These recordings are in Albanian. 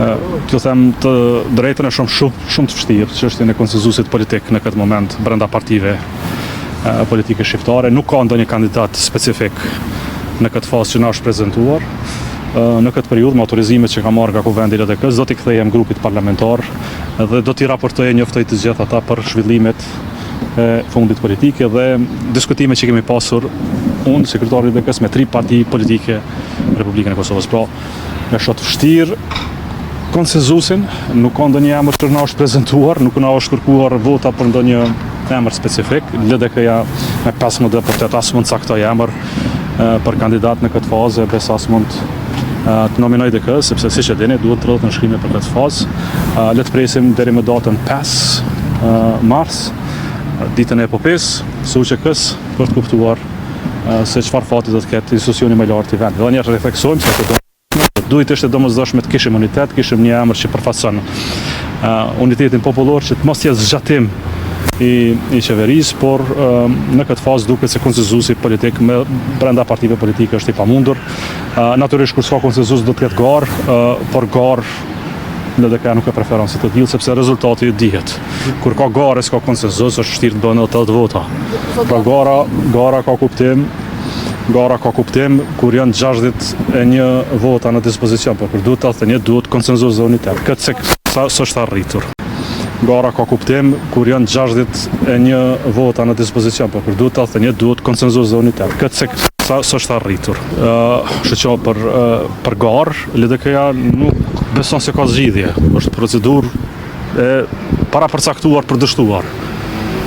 T'ju them të drejtën e shumë të vështirë, çështjen e konsenzusit politik në këtë moment brenda partive politike shqiptare. Nuk ka ndonjë kandidat specifik në këtë fazë që na është prezantuar. Në këtë periudhë, me autorizimet që ka marrë nga Kuvendi i LDK-s, do t'i kthejem grupit parlamentar dhe do t'i raportoj e njoftoj të gjithë ata për zhvillimet e fundit politike dhe diskutime që kemi pasur unë, sekretari i LDK-s, me 3 parti politike në Republikën e Kosovës. Pra, me shot vështirë konsenzusin, nuk ka ndonjë emër që na është prezantuar, nuk na është kërkuar vota për ndonjë emër specifik. LDK-ja me 15 deputet as mund caktoj emër për kandidat në këtë fazë, besa as mund të nominoj DK, sepse siç e dini, duhet 30 nënshkrime për këtë fazë. Le të presim deri më datën 5 mars, ditën e epopesë së UÇK-s, për të kuptuar se çfarë fati do të ketë institucioni më i lartë i vendit. Dhe njerëz refleksojmë se këtë duhet ishte domosdoshme të kishim unitet, kishim një emër që përfaqëson unitetin popullor, që të mos jetë zgjatim i qeverisë, por në këtë fazë duket se konsenzusi politik brenda partive politike është i pamundur. Natyrisht kur s'ka konsenzus do të ketë garë, por garë LDK nuk e preferon si të tillë, sepse rezultati dihet. Kur ka garë, s'ka konsenzus, është vështirë të bëhen 80 vota. Pra gara ka kuptim kur janë 61 vota në dispozicion, por kur duhet 81 duhet konsenzus dhe unitet. Këtë s'është arritur. Gara ka kuptim kur janë 61 vota në dispozicion, por kur duhet 81 duhet konsenzus dhe unitet. Këtë s'është arritur. Kështu që për garë, LDK-ja nuk beson se ka zgjidhje. Është procedurë e parapërcaktuar për dështuar.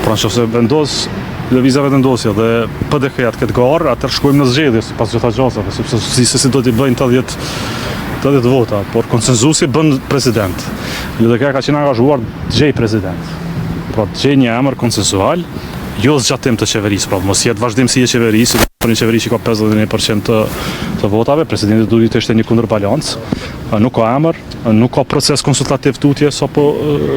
Pra nëse vendos lëvizave të ndosja dhe PDK-ja të ketë garë, atëherë shkojmë në zgjedhje sipas gjatëgjasave, sepse si do t'i bëjnë 80 vota, por konsenzusi bën president. LDK ka qenë angazhuar të gjej president. Pra të gjej një emër konsensual, jo zgjatim të qeverisë, pra mos jetë vazhdimsi e qeverisë, për një qeveri që ka 51% të votave, presidenti duhet të ishte një kundërbalancë. Nuk ka emër, nuk ka proces konsultativ tutje, sa po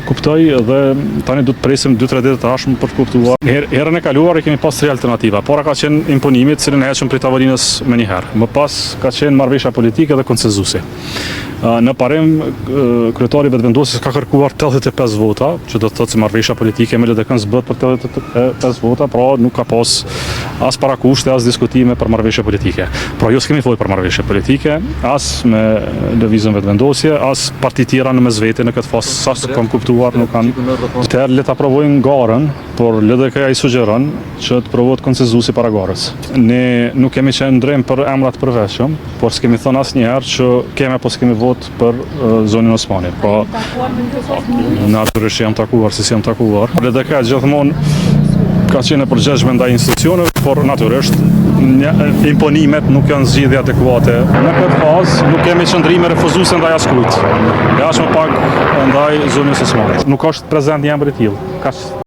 kuptoj, dhe tani du të presim 2-3 ditë të rashëm për të kuptuar. Herën e kaluar kemi pas 3 alternativa. Para ka qenë imponimit, cilin e heqëm prej tavolinës me njëherë. Më pas ka qenë marrëveshja politike dhe konsenzusi. Në parim, kryetari vetëvendosjes ka kërkuar 85 vota, që do të thotë se marrëveshja politike me LDK-n zbët për 85 vota, pra nuk ka pas as parakushte, as diskutime për marrëveshje politike. Pra jo s'kemi folur për marrëveshje politike, as me lëvizjen vetëvendosje, as parti tjera në mesvete në këtë fazë, sa kam kuptuar nuk kanë. Atëherë le ta provojnë garën, por LDK-ja i sugjeron që të provohet konsenzusi para garës. Ne nuk kemi qenë ndrejmë për emrat përveçëm, por s'kemi thënë asnjëherë që kemi apo s'kemi vot për zonin Osmani. Pra, natyrisht jam takuar, si jam takuar. LDK gjithmonë ka qenë e përgjegjshme ndaj institucioneve, por natyrisht imponimet nuk janë zgjidhje adekuate. Në këtë fazë nuk kemi qëndrime refuzuese ndaj askujt. Aq më pak ndaj zonës Osmanit. Nuk është prezant një emër i tillë.